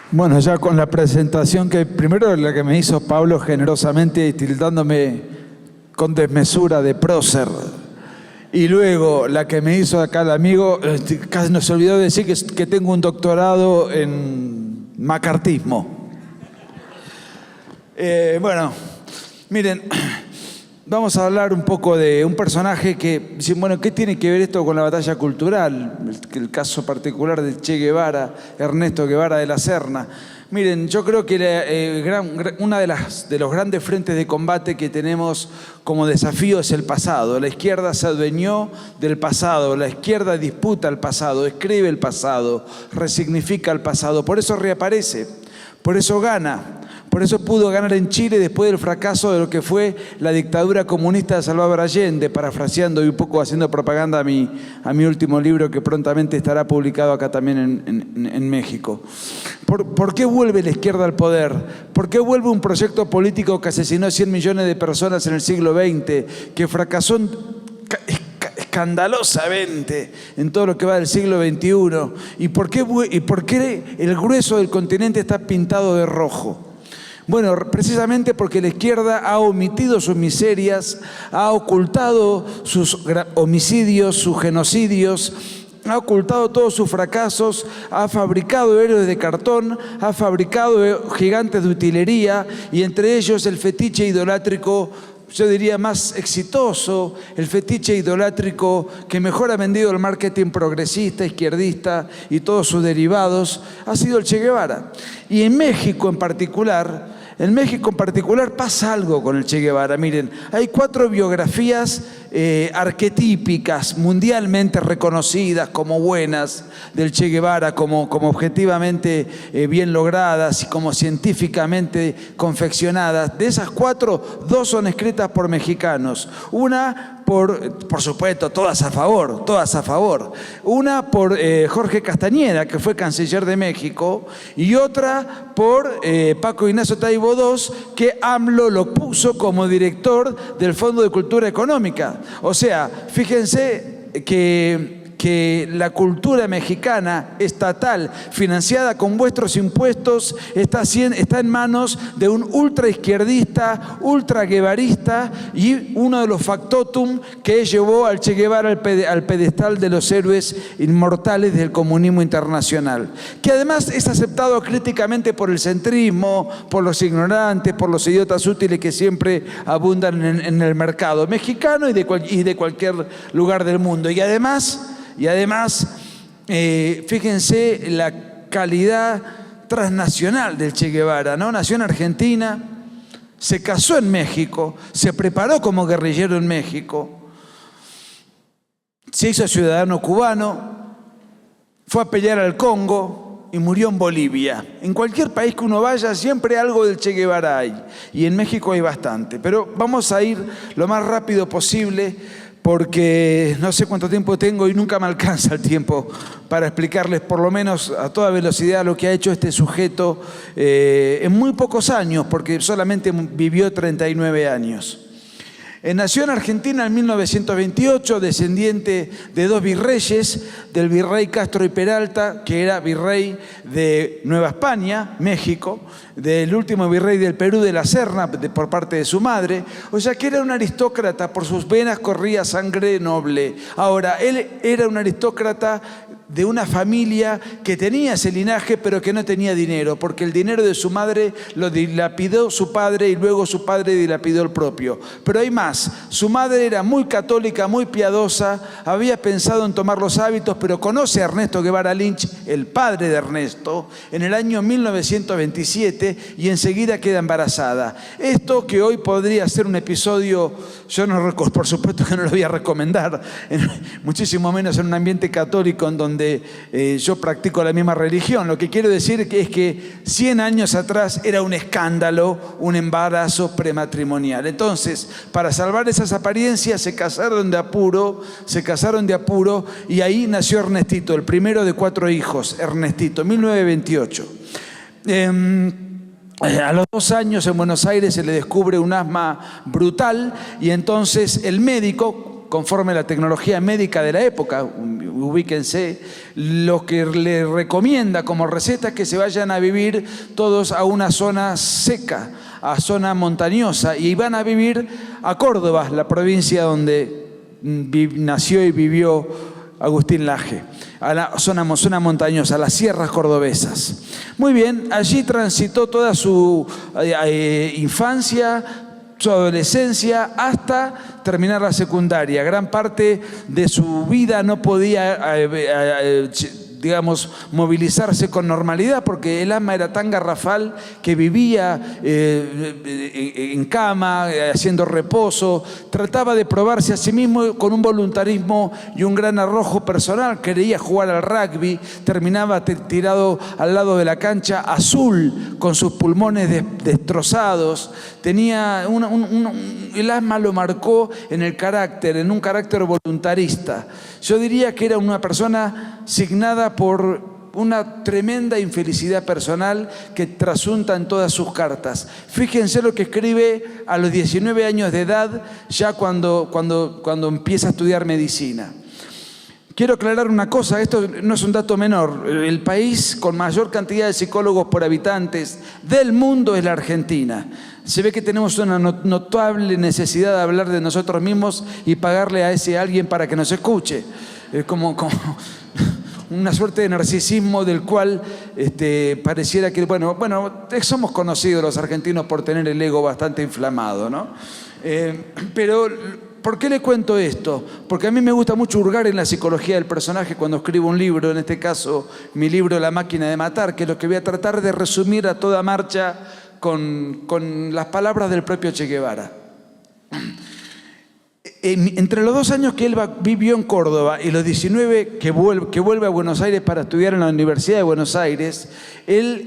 Bueno, ya con la presentación que primero la que me hizo Pablo generosamente tildándome con desmesura de prócer, y luego la que me hizo acá el amigo, casi nos olvidó decir que tengo un doctorado en macartismo. Bueno, miren, vamos a hablar un poco de un personaje que, bueno, ¿qué tiene que ver esto con la batalla cultural? El caso particular de Che Guevara, Ernesto Guevara de la Serna. Miren, yo creo que una de los grandes frentes de combate que tenemos como desafío es el pasado. La izquierda se adueñó del pasado, la izquierda disputa el pasado, escribe el pasado, resignifica el pasado, por eso reaparece, por eso gana. Por eso pudo ganar en Chile después del fracaso de lo que fue la dictadura comunista de Salvador Allende, parafraseando y un poco haciendo propaganda a mi último libro que prontamente estará publicado acá también en México. ¿Por qué vuelve la izquierda al poder? ¿Por qué vuelve un proyecto político que asesinó a 100 millones de personas en el siglo XX, que fracasó escandalosamente en todo lo que va del siglo XXI? ¿Y por qué el grueso del continente está pintado de rojo? Bueno, precisamente porque la izquierda ha omitido sus miserias, ha ocultado sus homicidios, sus genocidios, ha ocultado todos sus fracasos, ha fabricado héroes de cartón, ha fabricado gigantes de utilería, y entre ellos el fetiche idolátrico, yo diría más exitoso, el fetiche idolátrico que mejor ha vendido el marketing progresista, izquierdista y todos sus derivados, ha sido el Che Guevara. Y en México en particular pasa algo con el Che Guevara. Miren, hay 4 biografías arquetípicas, mundialmente reconocidas como buenas del Che Guevara, como objetivamente bien logradas y como científicamente confeccionadas. De esas 4, 2 son escritas por mexicanos. Una por supuesto, todas a favor. Una por Jorge Castañeda, que fue canciller de México, y otra por Paco Ignacio Taibo II, que AMLO lo puso como director del Fondo de Cultura Económica. O sea, fíjense que la cultura mexicana estatal, financiada con vuestros impuestos, está en manos de un ultraizquierdista, ultraguevarista, y uno de los factotum que llevó al Che Guevara al pedestal de los héroes inmortales del comunismo internacional, que además es aceptado críticamente por el centrismo, por los ignorantes, por los idiotas útiles que siempre abundan en el mercado mexicano y de cualquier lugar del mundo. Y además, fíjense la calidad transnacional del Che Guevara, ¿no? Nació en Argentina, se casó en México, se preparó como guerrillero en México, se hizo ciudadano cubano, fue a pelear al Congo y murió en Bolivia. En cualquier país que uno vaya, siempre algo del Che Guevara hay, y en México hay bastante. Pero vamos a ir lo más rápido posible, porque no sé cuánto tiempo tengo y nunca me alcanza el tiempo para explicarles por lo menos a toda velocidad lo que ha hecho este sujeto en muy pocos años, porque solamente vivió 39 años. Nació en Argentina en 1928, descendiente de 2 virreyes, del virrey Castro y Peralta, que era virrey de Nueva España, México, del último virrey del Perú de la Serna, por parte de su madre. O sea que era un aristócrata, por sus venas corría sangre noble. Ahora, él era un aristócrata de una familia que tenía ese linaje, pero que no tenía dinero, porque el dinero de su madre lo dilapidó su padre y luego su padre dilapidó el propio. Pero hay más, su madre era muy católica, muy piadosa, había pensado en tomar los hábitos, pero conoce a Ernesto Guevara Lynch, el padre de Ernesto, en el año 1927, y enseguida queda embarazada. Esto que hoy podría ser un episodio, yo no, por supuesto que no lo voy a recomendar, muchísimo menos en un ambiente católico en donde yo practico la misma religión. Lo que quiero decir es que 100 años atrás era un escándalo un embarazo prematrimonial. Entonces, para salvar esas apariencias, se casaron de apuro, y ahí nació Ernestito, el primero de 4 hijos, Ernestito, 1928. A los 2 años en Buenos Aires se le descubre un asma brutal, y entonces el médico, conforme a la tecnología médica de la época, ubíquense, lo que le recomienda como receta es que se vayan a vivir todos a una zona seca, a zona montañosa, y van a vivir a Córdoba, la provincia donde nació y vivió Agustín Laje, a la zona montañosa, a las sierras cordobesas. Muy bien, allí transitó toda su infancia, su adolescencia, hasta terminar la secundaria. Gran parte de su vida no podía, digamos, movilizarse con normalidad porque el asma era tan garrafal que vivía en cama, haciendo reposo. Trataba de probarse a sí mismo con un voluntarismo y un gran arrojo personal. Quería jugar al rugby, terminaba tirado al lado de la cancha, azul, con sus pulmones destrozados. Tenía el asma lo marcó en el carácter, en un carácter voluntarista. Yo diría que era una persona signada por una tremenda infelicidad personal que trasunta en todas sus cartas. Fíjense lo que escribe a los 19 años de edad, ya cuando empieza a estudiar medicina. Quiero aclarar una cosa, esto no es un dato menor. El país con mayor cantidad de psicólogos por habitantes del mundo es la Argentina. Se ve que tenemos una notable necesidad de hablar de nosotros mismos y pagarle a ese alguien para que nos escuche. Es como una suerte de narcisismo del cual pareciera que, bueno, somos conocidos los argentinos por tener el ego bastante inflamado, ¿no? Pero ¿por qué le cuento esto? Porque a mí me gusta mucho hurgar en la psicología del personaje cuando escribo un libro, en este caso mi libro La máquina de matar, que es lo que voy a tratar de resumir a toda marcha con las palabras del propio Che Guevara. Entre los 2 años que él vivió en Córdoba y los 19 que vuelve a Buenos Aires para estudiar en la Universidad de Buenos Aires, él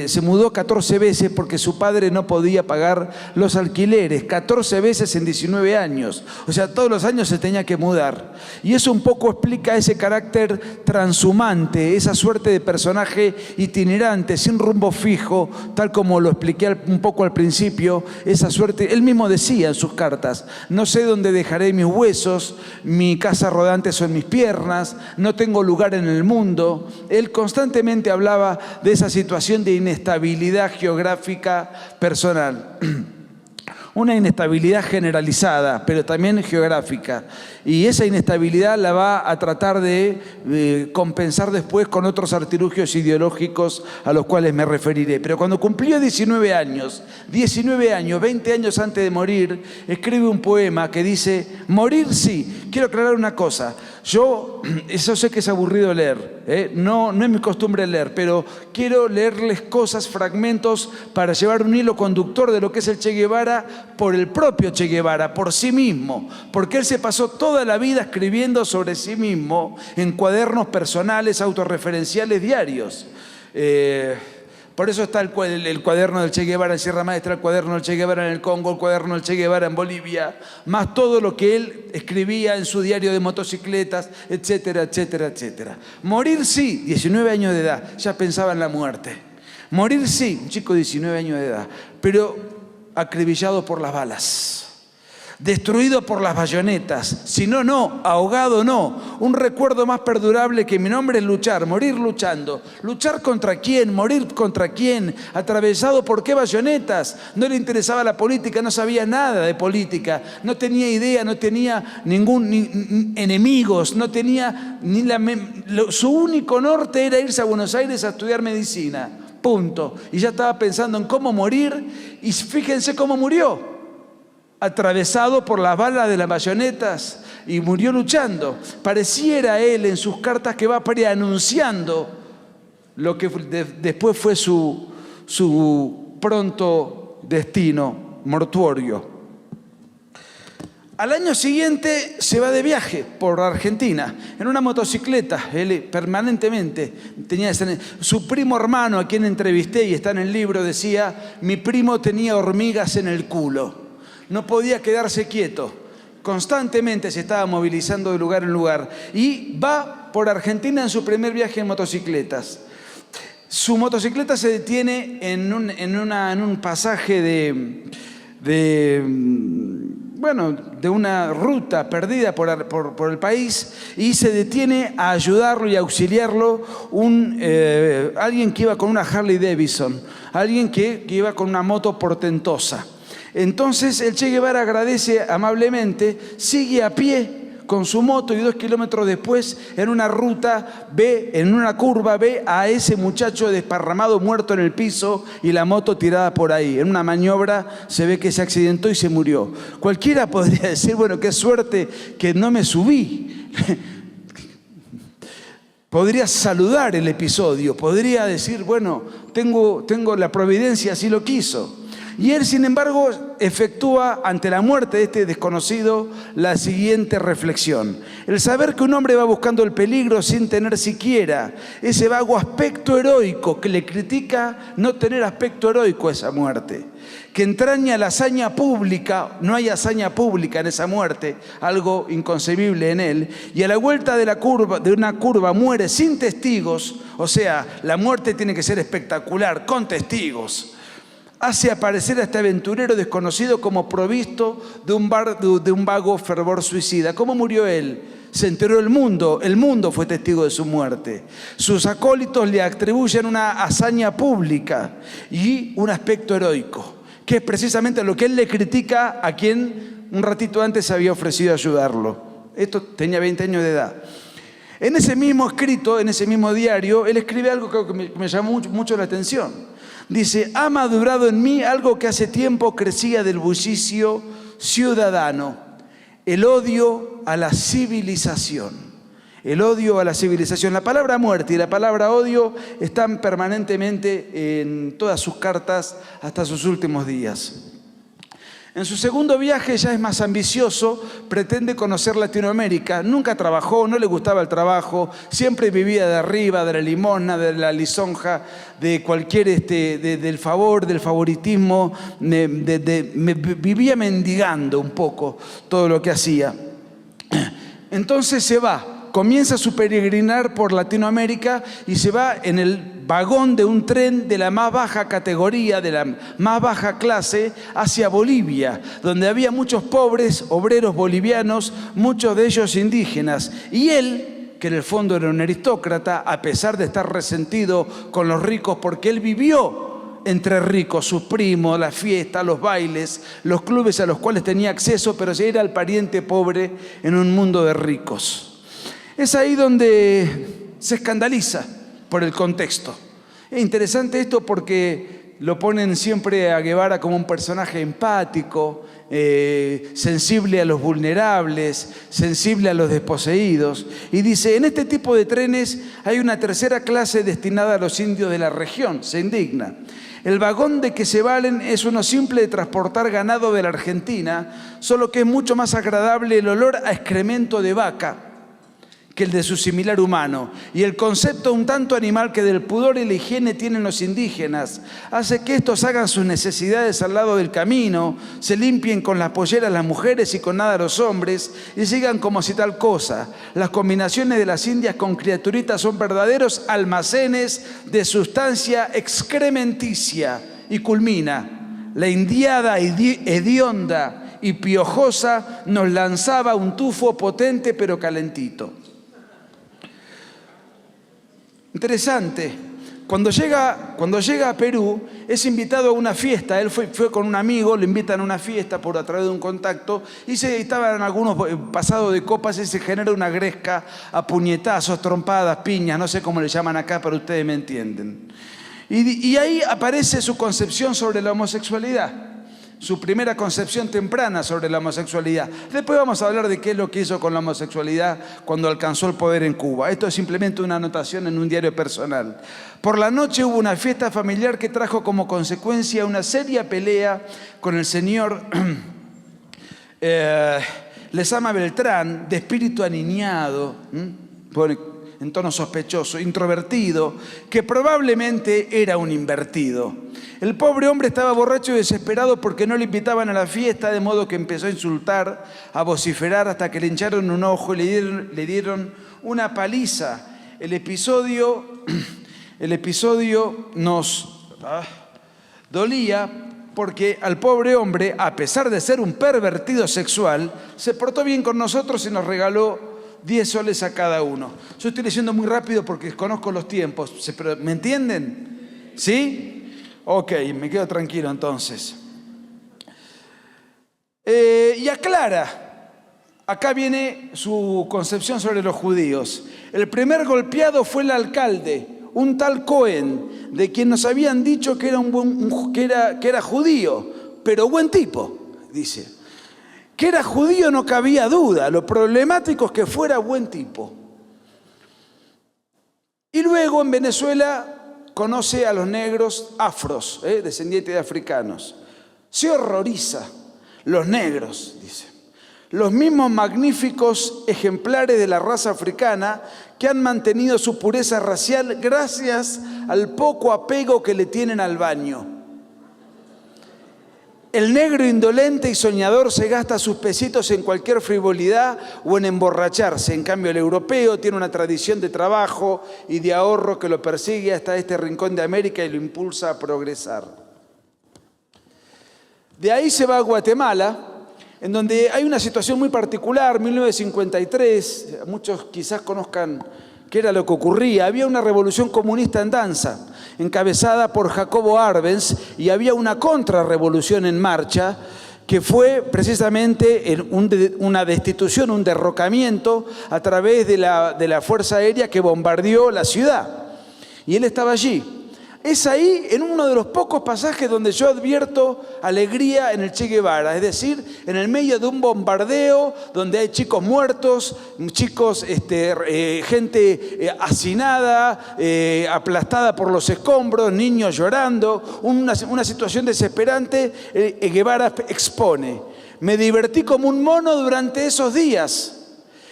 se mudó 14 veces porque su padre no podía pagar los alquileres, 14 veces en 19 años. O sea, todos los años se tenía que mudar. Y eso un poco explica ese carácter transhumante, esa suerte de personaje itinerante, sin rumbo fijo, tal como lo expliqué un poco al principio, esa suerte. Él mismo decía en sus cartas: no sé dónde dejaré mis huesos, mi casa rodante son mis piernas, no tengo lugar en el mundo. Él constantemente hablaba de esa situación de inestabilidad geográfica personal. Una inestabilidad generalizada, pero también geográfica. Y esa inestabilidad la va a tratar de compensar después con otros artilugios ideológicos a los cuales me referiré. Pero cuando cumplió 19 años, 20 años antes de morir, escribe un poema que dice: morir sí. Quiero aclarar una cosa. Eso sé que es aburrido leer, no es mi costumbre leer, pero quiero leerles cosas, fragmentos, para llevar un hilo conductor de lo que es el Che Guevara por el propio Che Guevara, por sí mismo, porque él se pasó toda la vida escribiendo sobre sí mismo en cuadernos personales, autorreferenciales diarios. Por eso está el cuaderno del Che Guevara en Sierra Maestra, el cuaderno del Che Guevara en el Congo, el cuaderno del Che Guevara en Bolivia, más todo lo que él escribía en su diario de motocicletas, etcétera, etcétera, etcétera. Morir sí, 19 años de edad, ya pensaba en la muerte. Morir sí, un chico de 19 años de edad, pero acribillado por las balas. Destruido por las bayonetas, si no, ahogado no. Un recuerdo más perdurable que mi nombre es luchar, morir luchando. ¿Luchar contra quién? ¿Morir contra quién? ¿Atravesado por qué bayonetas? No le interesaba la política, no sabía nada de política, no tenía idea, no tenía enemigos, no tenía su único norte era irse a Buenos Aires a estudiar medicina, punto. Y ya estaba pensando en cómo morir, y fíjense cómo murió. Atravesado por las balas de las bayonetas, y murió luchando. Pareciera él en sus cartas que va preanunciando lo que después fue su pronto destino mortuorio. Al año siguiente se va de viaje por Argentina en una motocicleta. Él permanentemente tenía su primo hermano, a quien entrevisté y está en el libro, decía: mi primo tenía hormigas en el culo. No podía quedarse quieto, constantemente se estaba movilizando de lugar en lugar, y va por Argentina en su primer viaje en motocicletas. Su motocicleta se detiene en un pasaje de una ruta perdida por el país, y se detiene a ayudarlo y auxiliarlo alguien que iba con una Harley Davidson, alguien que iba con una moto portentosa. Entonces el Che Guevara agradece amablemente, sigue a pie con su moto y 2 kilómetros después, en una ruta, en una curva, ve a ese muchacho desparramado, muerto en el piso y la moto tirada por ahí. En una maniobra se ve que se accidentó y se murió. Cualquiera podría decir, bueno, qué suerte que no me subí. Podría saludar el episodio, podría decir, bueno, tengo la providencia, así lo quiso. Y él, sin embargo, efectúa ante la muerte de este desconocido la siguiente reflexión. El saber que un hombre va buscando el peligro sin tener siquiera ese vago aspecto heroico que le critica no tener aspecto heroico a esa muerte, que entraña la hazaña pública, no hay hazaña pública en esa muerte, algo inconcebible en él, y a la vuelta de una curva muere sin testigos, o sea, la muerte tiene que ser espectacular, con testigos. Hace aparecer a este aventurero desconocido como provisto de un vago fervor suicida. ¿Cómo murió él? Se enteró el mundo fue testigo de su muerte. Sus acólitos le atribuyen una hazaña pública y un aspecto heroico, que es precisamente lo que él le critica a quien un ratito antes había ofrecido ayudarlo. Esto tenía 20 años de edad. En ese mismo escrito, en ese mismo diario, él escribe algo que me llamó mucho la atención. Dice, ha madurado en mí algo que hace tiempo crecía del bullicio ciudadano, el odio a la civilización. El odio a la civilización. La palabra muerte y la palabra odio están permanentemente en todas sus cartas hasta sus últimos días. En su segundo viaje ya es más ambicioso, pretende conocer Latinoamérica. Nunca trabajó, no le gustaba el trabajo, siempre vivía de arriba, de la limosna, de la lisonja, de cualquier, del favor, del favoritismo, vivía mendigando un poco todo lo que hacía. Entonces se va, comienza su peregrinar por Latinoamérica y se va en el vagón de un tren de la más baja categoría, de la más baja clase, hacia Bolivia, donde había muchos pobres obreros bolivianos, muchos de ellos indígenas. Y él, que en el fondo era un aristócrata, a pesar de estar resentido con los ricos, porque él vivió entre ricos, sus primos, las fiestas, los bailes, los clubes a los cuales tenía acceso, pero ya era el pariente pobre en un mundo de ricos. Es ahí donde se escandaliza por el contexto. Es interesante esto porque lo ponen siempre a Guevara como un personaje empático, sensible a los vulnerables, sensible a los desposeídos. Y dice, en este tipo de trenes hay una tercera clase destinada a los indios de la región. Se indigna. El vagón de que se valen es uno simple de transportar ganado de la Argentina, solo que es mucho más agradable el olor a excremento de vaca que el de su similar humano. Y el concepto un tanto animal que del pudor y la higiene tienen los indígenas hace que estos hagan sus necesidades al lado del camino, se limpien con las polleras las mujeres y con nada los hombres, y sigan como si tal cosa. Las combinaciones de las indias con criaturitas son verdaderos almacenes de sustancia excrementicia. Y culmina, la indiada hedionda y piojosa nos lanzaba un tufo potente pero calentito. Interesante. Cuando llega a Perú, es invitado a una fiesta. Él fue con un amigo, lo invitan a una fiesta a través de un contacto, y estaban algunos pasados de copas y se genera una gresca a puñetazos, trompadas, piñas, no sé cómo le llaman acá, pero ustedes me entienden. Y ahí aparece su concepción sobre la homosexualidad. Su primera concepción temprana sobre la homosexualidad. Después vamos a hablar de qué es lo que hizo con la homosexualidad cuando alcanzó el poder en Cuba. Esto es simplemente una anotación en un diario personal. Por la noche hubo una fiesta familiar que trajo como consecuencia una seria pelea con el señor Lezama Beltrán, de espíritu aniñado, en tono sospechoso, introvertido, que probablemente era un invertido. El pobre hombre estaba borracho y desesperado porque no le invitaban a la fiesta, de modo que empezó a insultar, a vociferar, hasta que le hincharon un ojo y le dieron una paliza. El episodio nos dolía porque al pobre hombre, a pesar de ser un pervertido sexual, se portó bien con nosotros y nos regaló 10 soles a cada uno. Yo estoy leyendo muy rápido porque desconozco los tiempos, pero ¿me entienden? ¿Sí? Ok, me quedo tranquilo entonces. Y aclara, acá viene su concepción sobre los judíos. El primer golpeado fue el alcalde, un tal Cohen, de quien nos habían dicho que era judío, pero buen tipo, dice. Que era judío no cabía duda, lo problemático es que fuera buen tipo. Y luego en Venezuela conoce a los negros afros, descendientes de africanos. Se horroriza. Los negros, dice, los mismos magníficos ejemplares de la raza africana que han mantenido su pureza racial gracias al poco apego que le tienen al baño. El negro indolente y soñador se gasta sus pesitos en cualquier frivolidad o en emborracharse. En cambio, el europeo tiene una tradición de trabajo y de ahorro que lo persigue hasta este rincón de América y lo impulsa a progresar. De ahí se va a Guatemala, en donde hay una situación muy particular, 1953, muchos quizás conozcan qué era lo que ocurría. Había una revolución comunista en danza, encabezada por Jacobo Arbenz, y había una contrarrevolución en marcha, que fue precisamente una destitución, un derrocamiento a través de la Fuerza Aérea que bombardeó la ciudad. Y él estaba allí. Es ahí, en uno de los pocos pasajes donde yo advierto alegría en el Che Guevara, es decir, en el medio de un bombardeo donde hay chicos muertos, chicos, gente hacinada, aplastada por los escombros, niños llorando, una situación desesperante. Guevara expone: me divertí como un mono durante esos días.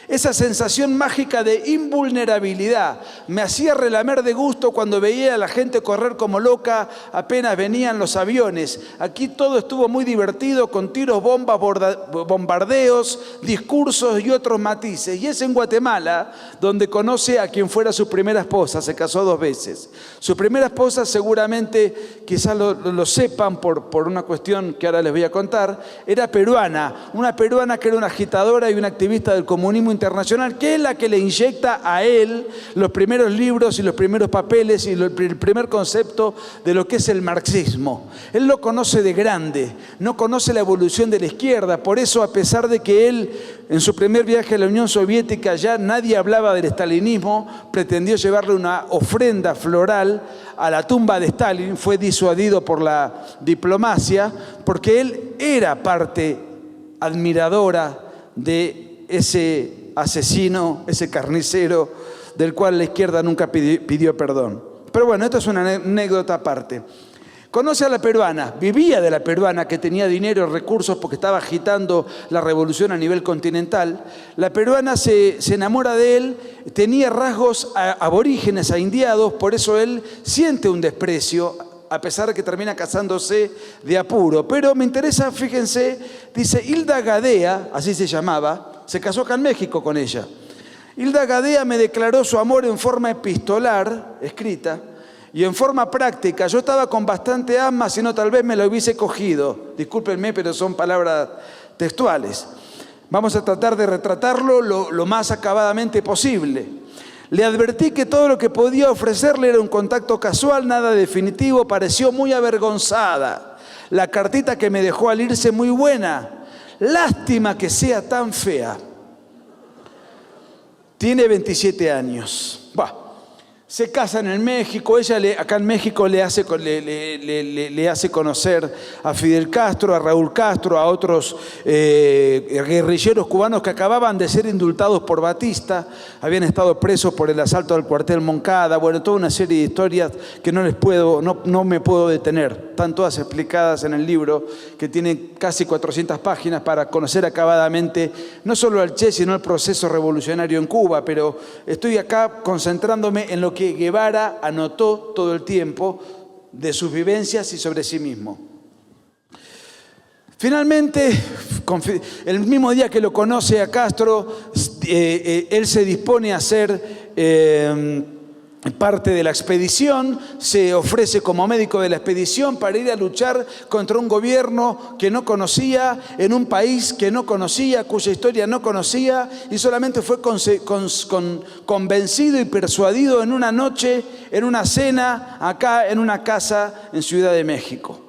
Esa sensación mágica de invulnerabilidad me hacía relamer de gusto cuando veía a la gente correr como loca apenas venían los aviones. Aquí todo estuvo muy divertido, con tiros, bombas, bombardeos, discursos y otros matices. Y es en Guatemala donde conoce a quien fuera su primera esposa. Se casó 2 veces. Su primera esposa, seguramente quizás lo sepan por una cuestión que ahora les voy a contar, era peruana. Una peruana que era una agitadora y una activista del comunismo internacional, que es la que le inyecta a él los primeros libros y los primeros papeles y el primer concepto de lo que es el marxismo. Él lo conoce de grande, no conoce la evolución de la izquierda. Por eso, a pesar de que él en su primer viaje a la Unión Soviética ya nadie hablaba del estalinismo, pretendió llevarle una ofrenda floral a la tumba de Stalin, fue disuadido por la diplomacia, porque él era parte admiradora de ese asesino, ese carnicero, del cual la izquierda nunca pidió perdón. Pero bueno, esto es una anécdota aparte. Conoce a la peruana, vivía de la peruana, que tenía dinero y recursos porque estaba agitando la revolución a nivel continental. La peruana se enamora de él, tenía rasgos aborígenes, indiados, por eso él siente un desprecio, a pesar de que termina casándose de apuro. Pero me interesa, fíjense, dice Hilda Gadea, así se llamaba, se casó acá en México con ella. Hilda Gadea me declaró su amor en forma epistolar, escrita, y en forma práctica. Yo estaba con bastante asma, si no tal vez me lo hubiese cogido. Discúlpenme, pero son palabras textuales. Vamos a tratar de retratarlo lo más acabadamente posible. Le advertí que todo lo que podía ofrecerle era un contacto casual, nada definitivo. Pareció muy avergonzada. La cartita que me dejó al irse muy buena. Lástima que sea tan fea. Tiene 27 años. Se casan en México. Ella acá en México le hace conocer a Fidel Castro, a Raúl Castro, a otros guerrilleros cubanos que acababan de ser indultados por Batista. Habían estado presos por el asalto al cuartel Moncada. Bueno, toda una serie de historias que no me puedo detener. Están todas explicadas en el libro, que tiene casi 400 páginas para conocer acabadamente no solo al Che, sino el proceso revolucionario en Cuba. Pero estoy acá concentrándome en lo que Guevara anotó todo el tiempo de sus vivencias y sobre sí mismo. Finalmente, el mismo día que lo conoce a Castro, él se dispone a ser parte de la expedición, se ofrece como médico de la expedición para ir a luchar contra un gobierno que no conocía, en un país que no conocía, cuya historia no conocía, y solamente fue convencido y persuadido en una noche, en una cena, acá en una casa en Ciudad de México.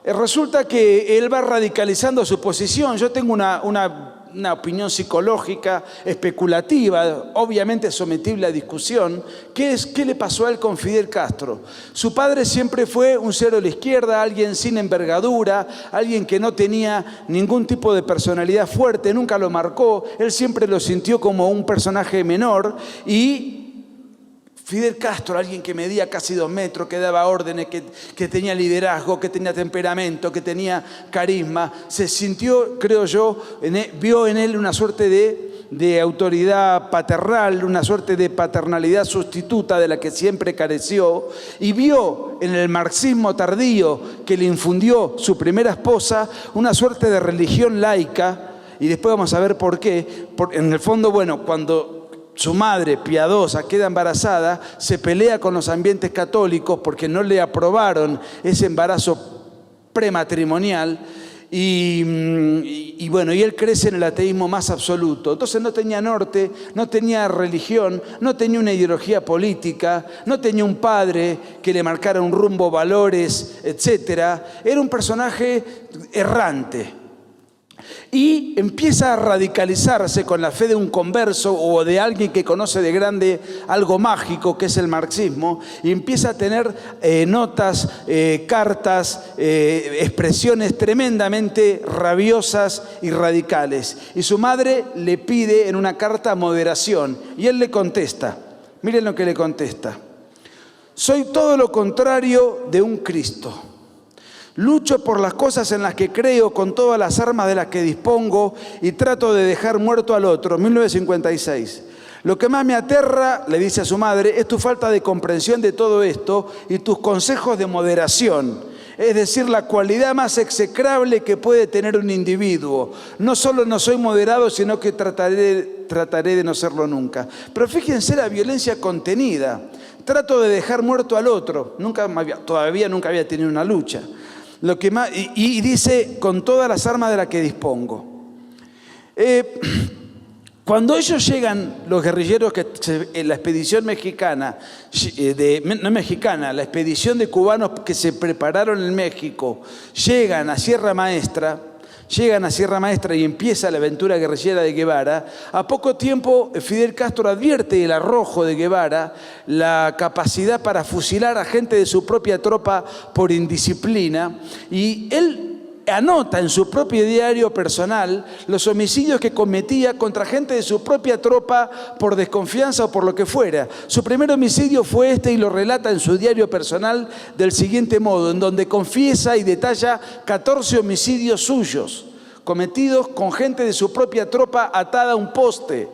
Resulta que él va radicalizando su posición. Yo tengo una opinión psicológica, especulativa, obviamente sometible a discusión. ¿Qué le pasó a él con Fidel Castro? Su padre siempre fue un cero de la izquierda, alguien sin envergadura, alguien que no tenía ningún tipo de personalidad fuerte, nunca lo marcó, él siempre lo sintió como un personaje menor. Y Fidel Castro, alguien que medía casi 2 metros, que daba órdenes, que tenía liderazgo, que tenía temperamento, que tenía carisma, se sintió, creo yo, vio en él una suerte de autoridad paternal, una suerte de paternalidad sustituta de la que siempre careció, y vio en el marxismo tardío que le infundió su primera esposa una suerte de religión laica, y después vamos a ver por qué. En el fondo, cuando su madre, piadosa, queda embarazada, se pelea con los ambientes católicos porque no le aprobaron ese embarazo prematrimonial y él crece en el ateísmo más absoluto. Entonces no tenía norte, no tenía religión, no tenía una ideología política, no tenía un padre que le marcara un rumbo, valores, etc. Era un personaje errante. Y empieza a radicalizarse con la fe de un converso o de alguien que conoce de grande algo mágico que es el marxismo, y empieza a tener notas, cartas, expresiones tremendamente rabiosas y radicales. Y su madre le pide en una carta moderación y él le contesta. Miren lo que le contesta: soy todo lo contrario de un Cristo. Lucho por las cosas en las que creo con todas las armas de las que dispongo y trato de dejar muerto al otro. 1956. Lo que más me aterra, le dice a su madre, es tu falta de comprensión de todo esto y tus consejos de moderación. Es decir, la cualidad más execrable que puede tener un individuo. No solo no soy moderado, sino que trataré de no serlo nunca. Pero fíjense la violencia contenida. Trato de dejar muerto al otro. Todavía nunca había tenido una lucha. Y dice, con todas las armas de las que dispongo. Cuando ellos llegan, los guerrilleros, en la expedición mexicana, la expedición de cubanos que se prepararon en México, llegan a Sierra Maestra y empieza la aventura guerrillera de Guevara. A poco tiempo Fidel Castro advierte el arrojo de Guevara, la capacidad para fusilar a gente de su propia tropa por indisciplina, y él anota en su propio diario personal los homicidios que cometía contra gente de su propia tropa por desconfianza o por lo que fuera. Su primer homicidio fue y lo relata en su diario personal del siguiente modo, en donde confiesa y detalla 14 homicidios suyos cometidos con gente de su propia tropa atada a un poste.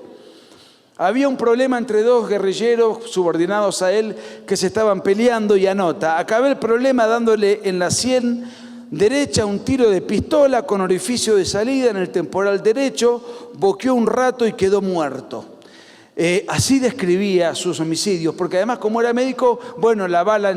Había un problema entre 2 guerrilleros subordinados a él que se estaban peleando, y anota: acabé el problema dándole en la sien derecha un tiro de pistola con orificio de salida en el temporal derecho, boqueó un rato y quedó muerto. Así describía sus homicidios, porque además, como era médico, la bala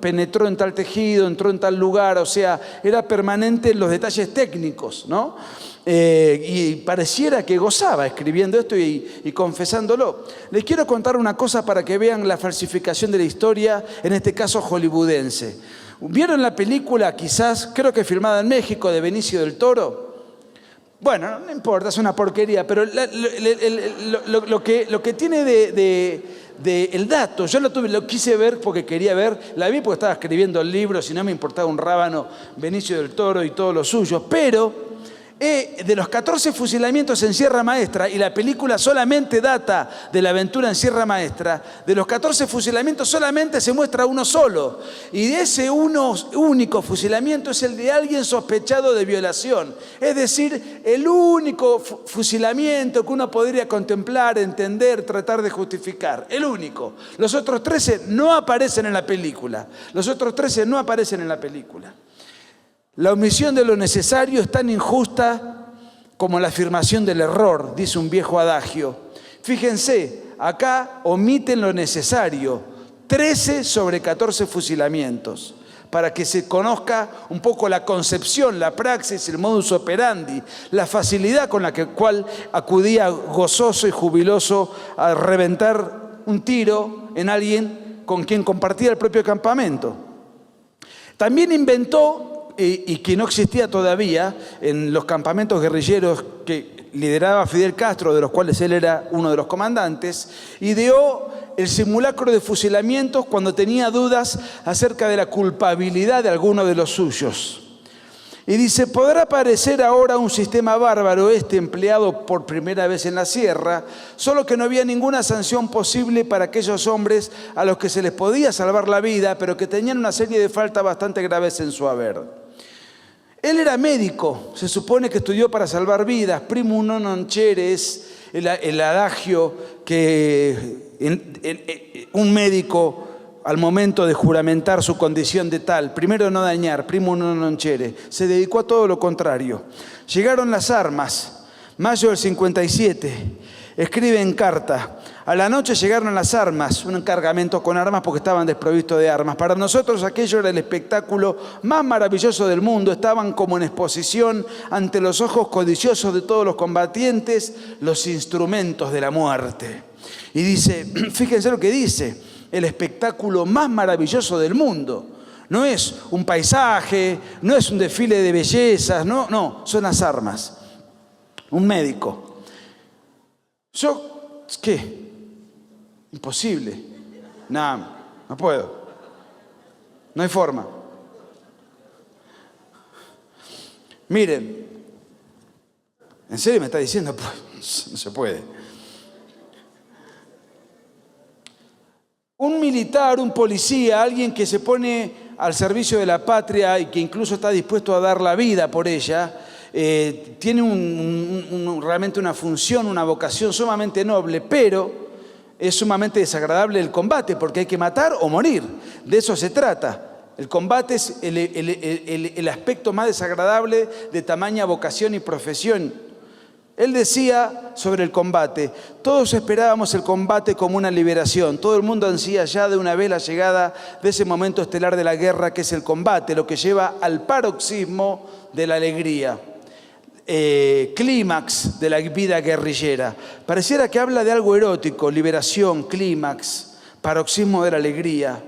penetró en tal tejido, entró en tal lugar, o sea, era permanente en los detalles técnicos, ¿no? Y pareciera que gozaba escribiendo esto y confesándolo. Les quiero contar una cosa para que vean la falsificación de la historia, en este caso hollywoodense. ¿Vieron la película, quizás, creo que filmada en México, de Benicio del Toro? Bueno, no importa, es una porquería, pero lo que tiene el dato, yo lo quise ver porque quería ver, la vi porque estaba escribiendo el libro, si no me importaba un rábano Benicio del Toro y todo lo suyo, pero de los 14 fusilamientos en Sierra Maestra, y la película solamente data de la aventura en Sierra Maestra, de los 14 fusilamientos solamente se muestra uno solo, y de ese único fusilamiento es el de alguien sospechado de violación. Es decir, el único fusilamiento que uno podría contemplar, entender, tratar de justificar. El único. Los otros 13 no aparecen en la película. La omisión de lo necesario es tan injusta como la afirmación del error, dice un viejo adagio. Fíjense, acá omiten lo necesario: 13 sobre 14 fusilamientos, para que se conozca un poco la concepción, la praxis, el modus operandi, la facilidad con la cual acudía gozoso y jubiloso a reventar un tiro en alguien con quien compartía el propio campamento. También inventó, y que no existía todavía en los campamentos guerrilleros que lideraba Fidel Castro, de los cuales él era uno de los comandantes, ideó el simulacro de fusilamientos cuando tenía dudas acerca de la culpabilidad de alguno de los suyos. Y dice: podrá parecer ahora un sistema bárbaro empleado por primera vez en la sierra, solo que no había ninguna sanción posible para aquellos hombres a los que se les podía salvar la vida, pero que tenían una serie de faltas bastante graves en su haber. Él era médico, se supone que estudió para salvar vidas. Primum non nocere es el adagio que un médico, al momento de juramentar su condición de tal, primero no dañar, primum non nocere, se dedicó a todo lo contrario. Llegaron las armas, mayo del 57, escribe en carta: a la noche llegaron las armas, un cargamento con armas porque estaban desprovistos de armas. Para nosotros aquello era el espectáculo más maravilloso del mundo. Estaban como en exposición ante los ojos codiciosos de todos los combatientes los instrumentos de la muerte. Y dice, fíjense lo que dice: el espectáculo más maravilloso del mundo. No es un paisaje, no es un desfile de bellezas, no, son las armas. Un médico. ¿Qué? Imposible. No puedo. No hay forma. Miren, ¿en serio me está diciendo? Pues no se puede. Un militar, un policía, alguien que se pone al servicio de la patria y que incluso está dispuesto a dar la vida por ella, tiene realmente una función, una vocación sumamente noble, pero es sumamente desagradable el combate porque hay que matar o morir. De eso se trata. El combate es el aspecto más desagradable de tamaña vocación y profesión. Él decía sobre el combate: todos esperábamos el combate como una liberación. Todo el mundo ansía ya de una vez la llegada de ese momento estelar de la guerra que es el combate, lo que lleva al paroxismo de la alegría. Clímax de la vida guerrillera. Pareciera que habla de algo erótico: liberación, clímax, paroxismo de la alegría.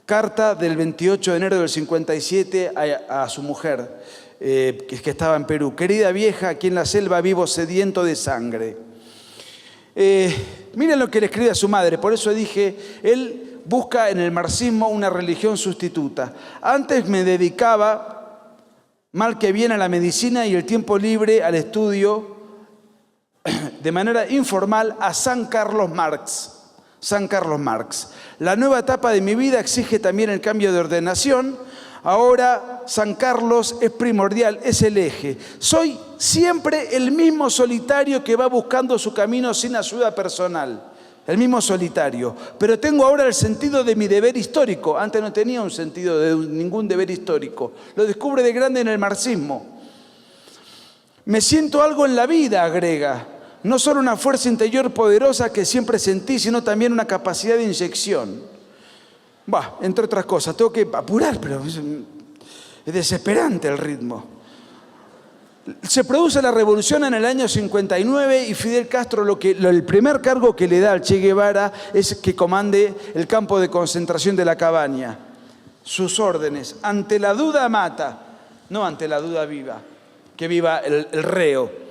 Carta del 28 de enero del 57 a su mujer, que estaba en Perú: querida vieja, aquí en la selva vivo sediento de sangre. Miren lo que le escribe a su madre. Por eso dije, él busca en el marxismo una religión sustituta. Antes me dedicaba mal que bien a la medicina y el tiempo libre al estudio de manera informal a San Carlos Marx. San Carlos Marx. La nueva etapa de mi vida exige también el cambio de ordenación. Ahora San Carlos es primordial, es el eje. Soy siempre el mismo solitario que va buscando su camino sin ayuda personal. El mismo solitario. Pero tengo ahora el sentido de mi deber histórico. Antes no tenía un sentido de ningún deber histórico. Lo descubre de grande en el marxismo. Me siento algo en la vida, agrega. No solo una fuerza interior poderosa que siempre sentí, sino también una capacidad de inyección. Entre otras cosas, tengo que apurar, pero es desesperante el ritmo. Se produce la revolución en el año 59 y Fidel Castro el primer cargo que le da al Che Guevara es que comande el campo de concentración de La Cabaña. Sus órdenes: ante la duda mata, no ante la duda viva, que viva el reo.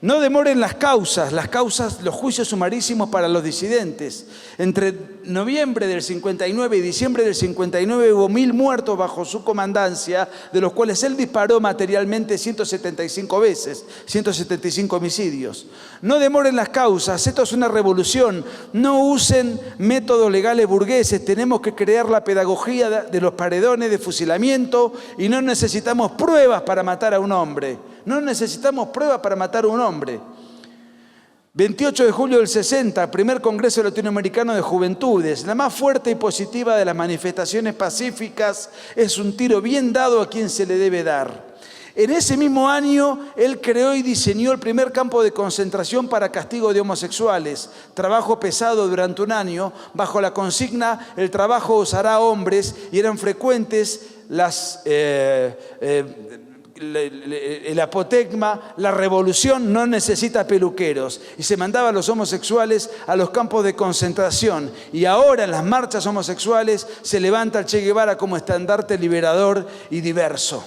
No demoren las causas, los juicios sumarísimos para los disidentes. Entre noviembre del 59 y diciembre del 59 hubo 1000 muertos bajo su comandancia, de los cuales él disparó materialmente 175 veces, 175 homicidios. No demoren las causas, esto es una revolución. No usen métodos legales burgueses, tenemos que crear la pedagogía de los paredones de fusilamiento y no necesitamos pruebas para matar a un hombre. No necesitamos pruebas para matar a un hombre. 28 de julio del 60, primer Congreso Latinoamericano de Juventudes. La más fuerte y positiva de las manifestaciones pacíficas es un tiro bien dado a quien se le debe dar. En ese mismo año, él creó y diseñó el primer campo de concentración para castigo de homosexuales. Trabajo pesado durante un año, bajo la consigna, el trabajo usará hombres, y eran frecuentes el apotegma, la revolución no necesita peluqueros, y se mandaba a los homosexuales a los campos de concentración. Y ahora en las marchas homosexuales se levanta el Che Guevara como estandarte liberador y diverso.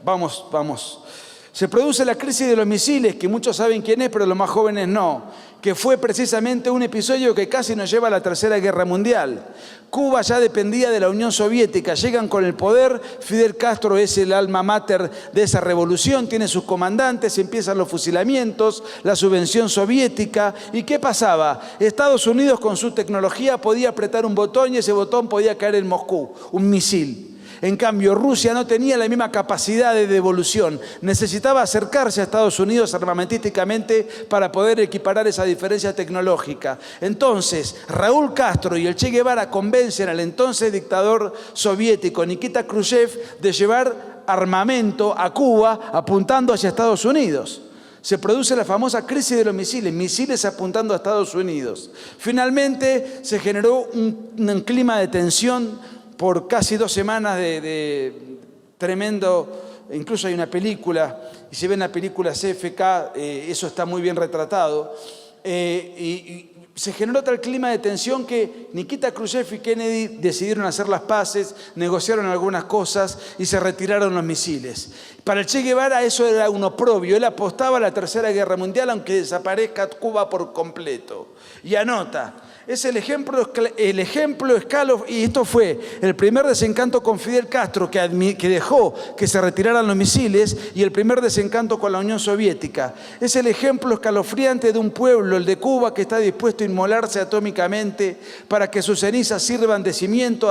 Vamos. Se produce la crisis de los misiles, que muchos saben quién es, pero los más jóvenes no, que fue precisamente un episodio que casi nos lleva a la Tercera Guerra Mundial. Cuba ya dependía de la Unión Soviética, llegan con el poder, Fidel Castro es el alma mater de esa revolución, tiene sus comandantes, empiezan los fusilamientos, la subvención soviética. ¿Y qué pasaba? Estados Unidos con su tecnología podía apretar un botón y ese botón podía caer en Moscú, un misil. En cambio, Rusia no tenía la misma capacidad de devolución. Necesitaba acercarse a Estados Unidos armamentísticamente para poder equiparar esa diferencia tecnológica. Entonces, Raúl Castro y el Che Guevara convencen al entonces dictador soviético Nikita Khrushchev de llevar armamento a Cuba apuntando hacia Estados Unidos. Se produce la famosa crisis de los misiles apuntando a Estados Unidos. Finalmente, se generó un clima de tensión por casi 2 semanas de tremendo. Incluso hay una película, y si ven la película CFK, eso está muy bien retratado. Y se generó tal clima de tensión que Nikita Khrushchev y Kennedy decidieron hacer las paces, negociaron algunas cosas y se retiraron los misiles. Para el Che Guevara eso era un oprobio. Él apostaba a la Tercera Guerra Mundial aunque desaparezca Cuba por completo. Y anota. Es el ejemplo escalo, y esto fue el primer desencanto con Fidel Castro, que dejó que se retiraran los misiles, y el primer desencanto con la Unión Soviética. Es el ejemplo escalofriante de un pueblo, el de Cuba, que está dispuesto a inmolarse atómicamente para que sus cenizas sirvan de cimiento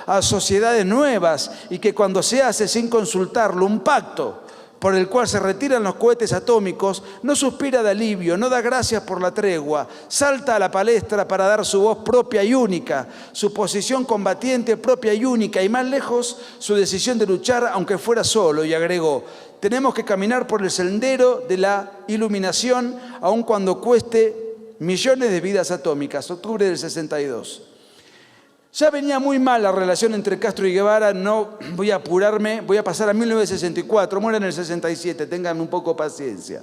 a sociedades nuevas, y que cuando se hace sin consultarlo un pacto por el cual se retiran los cohetes atómicos, no suspira de alivio, no da gracias por la tregua, salta a la palestra para dar su voz propia y única, su posición combatiente propia y única, y más lejos su decisión de luchar aunque fuera solo, y agregó: tenemos que caminar por el sendero de la iluminación aun cuando cueste millones de vidas atómicas. Octubre del 62. Ya venía muy mal la relación entre Castro y Guevara, no voy a apurarme, voy a pasar a 1964, muere en el 67, tengan un poco de paciencia.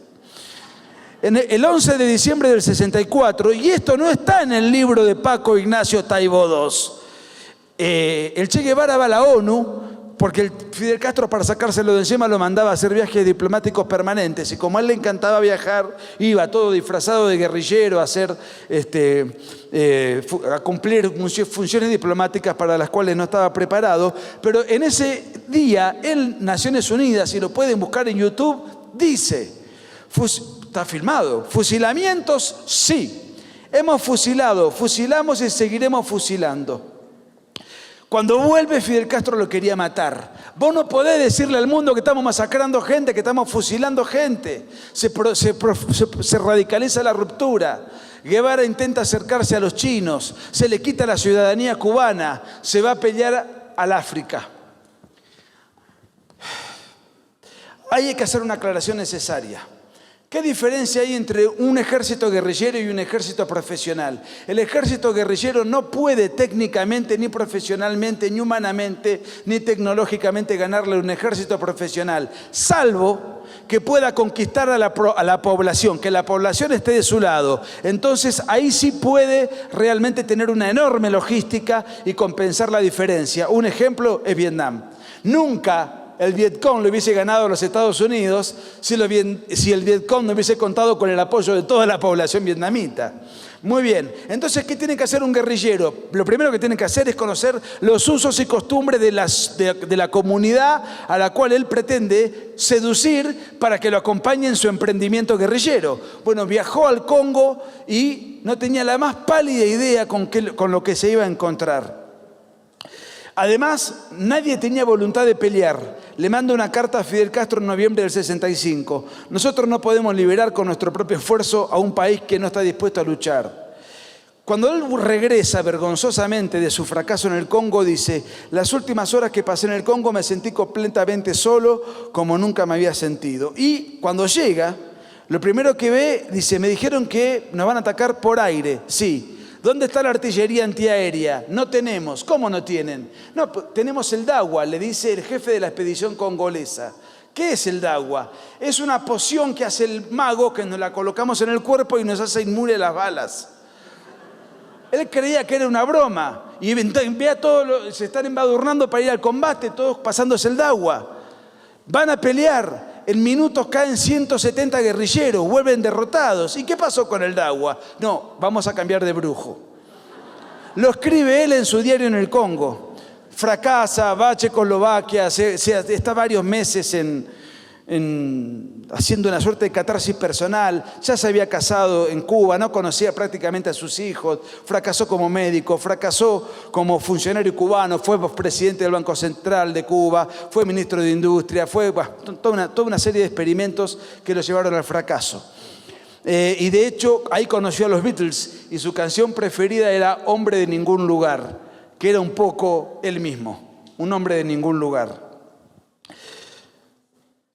El 11 de diciembre del 64, y esto no está en el libro de Paco Ignacio Taibo II, el Che Guevara va a la ONU, porque el Fidel Castro, para sacárselo de encima, lo mandaba a hacer viajes diplomáticos permanentes, y como a él le encantaba viajar, iba todo disfrazado de guerrillero a hacer a cumplir funciones diplomáticas para las cuales no estaba preparado. Pero en ese día, en Naciones Unidas, si lo pueden buscar en YouTube, dice, está filmado: fusilamientos, sí, hemos fusilado, fusilamos y seguiremos fusilando. Cuando vuelve, Fidel Castro lo quería matar. Vos no podés decirle al mundo que estamos masacrando gente, que estamos fusilando gente. Se radicaliza la ruptura. Guevara intenta acercarse a los chinos, se le quita la ciudadanía cubana, se va a pelear al África. Ahí hay que hacer una aclaración necesaria. ¿Qué diferencia hay entre un ejército guerrillero y un ejército profesional? El ejército guerrillero no puede técnicamente, ni profesionalmente, ni humanamente, ni tecnológicamente ganarle a un ejército profesional, salvo que pueda conquistar a la población, que la población esté de su lado. Entonces ahí sí puede realmente tener una enorme logística y compensar la diferencia. Un ejemplo es Vietnam. Nunca el Vietcong le hubiese ganado a los Estados Unidos si el Vietcong no hubiese contado con el apoyo de toda la población vietnamita. Muy bien, entonces, ¿qué tiene que hacer un guerrillero? Lo primero que tiene que hacer es conocer los usos y costumbres de la comunidad a la cual él pretende seducir para que lo acompañe en su emprendimiento guerrillero. Bueno, viajó al Congo y no tenía la más pálida idea con lo que se iba a encontrar. Además, nadie tenía voluntad de pelear. Le manda una carta a Fidel Castro en noviembre del 65. Nosotros no podemos liberar con nuestro propio esfuerzo a un país que no está dispuesto a luchar. Cuando él regresa vergonzosamente de su fracaso en el Congo, dice: las últimas horas que pasé en el Congo me sentí completamente solo, como nunca me había sentido. Y cuando llega, lo primero que ve, dice: me dijeron que nos van a atacar por aire. Sí. ¿Dónde está la artillería antiaérea? No tenemos. ¿Cómo no tienen? No, tenemos el Dawa, le dice el jefe de la expedición congolesa. ¿Qué es el Dawa? Es una poción que hace el mago, que nos la colocamos en el cuerpo y nos hace inmune a las balas. Él creía que era una broma y ve a todos, se están embadurnando para ir al combate, todos pasándose el Dawa. Van a pelear, en minutos caen 170 guerrilleros, vuelven derrotados. ¿Y qué pasó con el Dawa? No, vamos a cambiar de brujo. Lo escribe él en su diario en el Congo. Fracasa, va a Checoslovaquia, está varios meses haciendo una suerte de catarsis personal. Ya se había casado en Cuba, no conocía prácticamente a sus hijos, fracasó como médico, fracasó como funcionario cubano, fue presidente del Banco Central de Cuba, fue ministro de Industria, fue toda una serie de experimentos que lo llevaron al fracaso. Y de hecho ahí conoció a los Beatles y su canción preferida era Hombre de Ningún Lugar, que era un poco él mismo, un hombre de ningún lugar.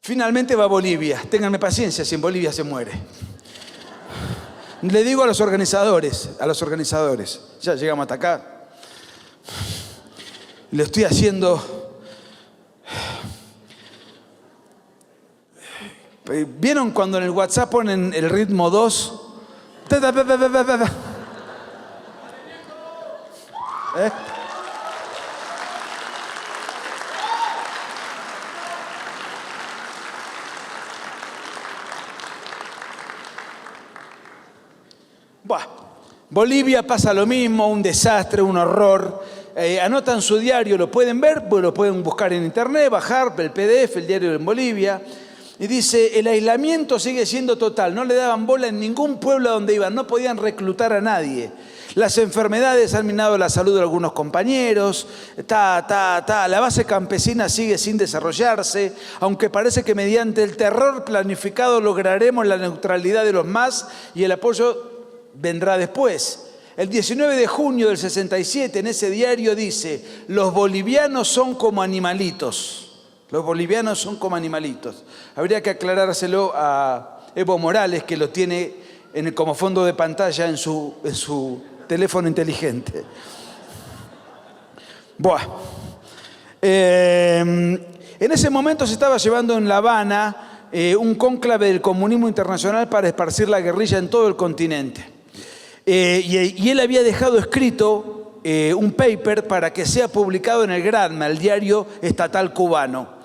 Finalmente va a Bolivia. Ténganme paciencia, si en Bolivia se muere. Le digo a los organizadores, ya llegamos hasta acá. Lo estoy haciendo. ¿Vieron cuando en el WhatsApp ponen el ritmo 2? ¿Eh? Bolivia pasa lo mismo, un desastre, un horror. Anotan su diario, lo pueden ver, pues lo pueden buscar en internet, bajar el PDF, el diario en Bolivia. Y dice: el aislamiento sigue siendo total, no le daban bola en ningún pueblo donde iban, no podían reclutar a nadie. Las enfermedades han minado la salud de algunos compañeros, la base campesina sigue sin desarrollarse, aunque parece que mediante el terror planificado lograremos la neutralidad de los más y el apoyo vendrá después. El 19 de junio del 67 en ese diario dice: los bolivianos son como animalitos. Los bolivianos son como animalitos. Habría que aclarárselo a Evo Morales, que lo tiene como fondo de pantalla en su teléfono inteligente. En ese momento se estaba llevando en La Habana un cónclave del comunismo internacional para esparcir la guerrilla en todo el continente. Y él había dejado escrito un paper para que sea publicado en el Granma, el diario estatal cubano.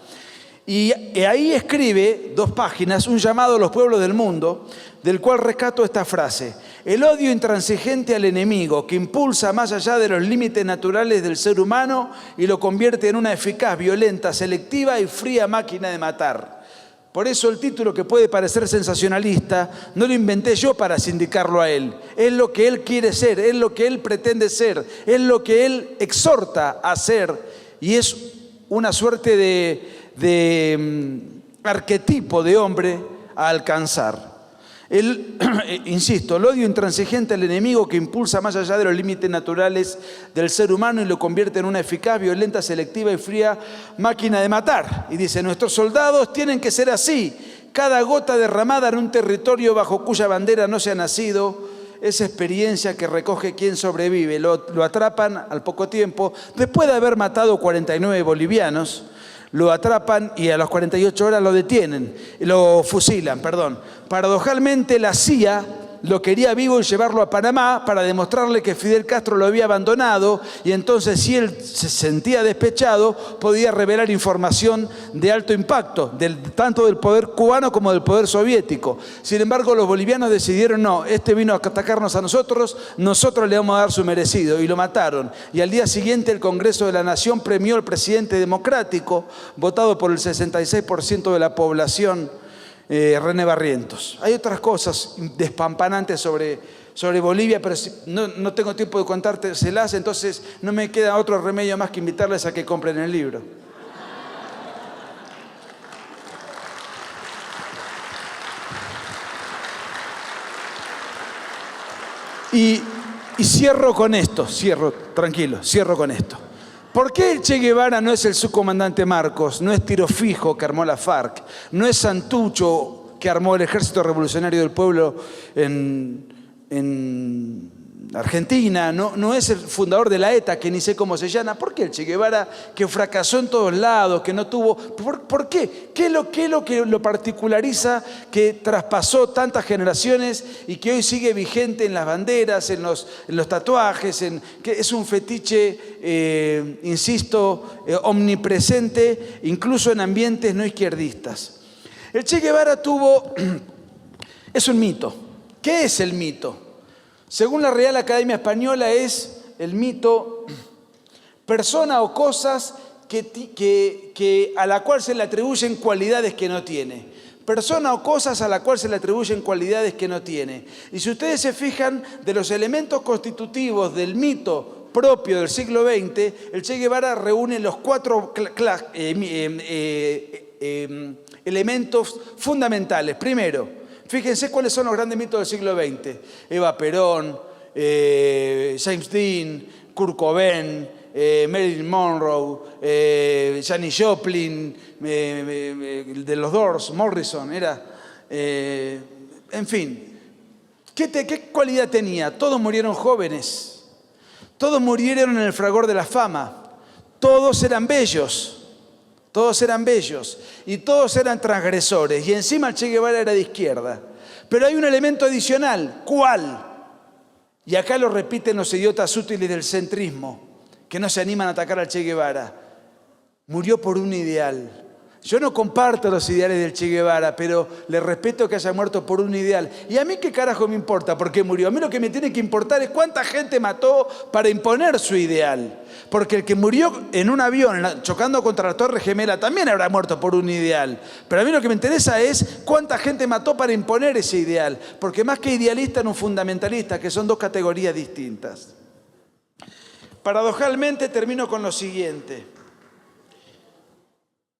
Y ahí escribe 2 páginas, un llamado a los pueblos del mundo, del cual rescato esta frase: el odio intransigente al enemigo, que impulsa más allá de los límites naturales del ser humano y lo convierte en una eficaz, violenta, selectiva y fría máquina de matar. Por eso el título, que puede parecer sensacionalista, no lo inventé yo para sindicarlo a él. Es lo que él quiere ser, es lo que él pretende ser, es lo que él exhorta a ser, y es una suerte de arquetipo de hombre a alcanzar. Insisto, el odio intransigente al enemigo, que impulsa más allá de los límites naturales del ser humano y lo convierte en una eficaz, violenta, selectiva y fría máquina de matar. Y dice: nuestros soldados tienen que ser así. Cada gota derramada en un territorio bajo cuya bandera no se ha nacido, esa experiencia que recoge quien sobrevive. Lo atrapan al poco tiempo, después de haber matado 49 bolivianos. Lo atrapan y a las 48 horas lo fusilan. Paradojalmente, la CIA lo quería vivo y llevarlo a Panamá para demostrarle que Fidel Castro lo había abandonado, y entonces, si él se sentía despechado, podía revelar información de alto impacto, tanto del poder cubano como del poder soviético. Sin embargo, los bolivianos decidieron: no, este vino a atacarnos a nosotros le vamos a dar su merecido, y lo mataron. Y al día siguiente el Congreso de la Nación premió al presidente democrático, votado por el 66% de la población, René Barrientos. Hay otras cosas despampanantes sobre Bolivia, pero no tengo tiempo de contárselas, entonces no me queda otro remedio más que invitarles a que compren el libro. Y Y cierro con esto, cierro con esto. ¿Por qué el Che Guevara no es el subcomandante Marcos, no es Tiro Fijo que armó la FARC, no es Santucho que armó el Ejército Revolucionario del Pueblo en Argentina, no es el fundador de la ETA, que ni sé cómo se llama? ¿Por qué el Che Guevara, que fracasó en todos lados, que no tuvo... ¿Por qué? ¿Qué es lo que lo particulariza, que traspasó tantas generaciones y que hoy sigue vigente en las banderas, en los tatuajes, que es un fetiche, insisto, omnipresente, incluso en ambientes no izquierdistas? El Che Guevara es un mito. ¿Qué es el mito? Según la Real Academia Española, es el mito persona o cosas a la cual se le atribuyen cualidades que no tiene. Persona o cosas a la cual se le atribuyen cualidades que no tiene. Y si ustedes se fijan, de los elementos constitutivos del mito propio del siglo XX, el Che Guevara reúne los 4 elementos fundamentales. Primero, fíjense cuáles son los grandes mitos del siglo XX. Eva Perón, James Dean, Kurt Cobain, Marilyn Monroe, Janis Joplin, de los Doors, Morrison, en fin. ¿Qué cualidad tenía? Todos murieron jóvenes. Todos murieron en el fragor de la fama. Todos eran bellos. Todos eran bellos y todos eran transgresores. Y encima el Che Guevara era de izquierda. Pero hay un elemento adicional. ¿Cuál? Y acá lo repiten los idiotas útiles del centrismo, que no se animan a atacar al Che Guevara. Murió por un ideal. Yo no comparto los ideales del Che Guevara, pero le respeto que haya muerto por un ideal. ¿Y a mí qué carajo me importa por qué murió? A mí lo que me tiene que importar es cuánta gente mató para imponer su ideal. Porque el que murió en un avión chocando contra la Torre Gemela también habrá muerto por un ideal. Pero a mí lo que me interesa es cuánta gente mató para imponer ese ideal. Porque más que idealista era un fundamentalista, que son dos categorías distintas. Paradojalmente termino con lo siguiente.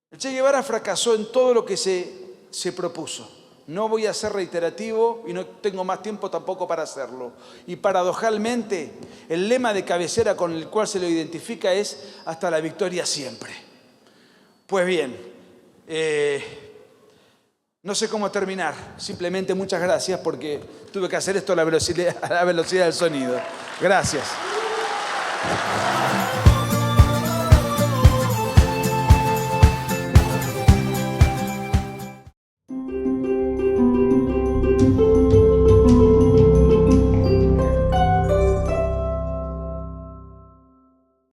El Che Guevara fracasó en todo lo que se propuso. No voy a ser reiterativo y no tengo más tiempo tampoco para hacerlo. Y paradojalmente, el lema de cabecera con el cual se lo identifica es hasta la victoria siempre. Pues bien, no sé cómo terminar. Simplemente muchas gracias porque tuve que hacer esto a la velocidad del sonido. Gracias.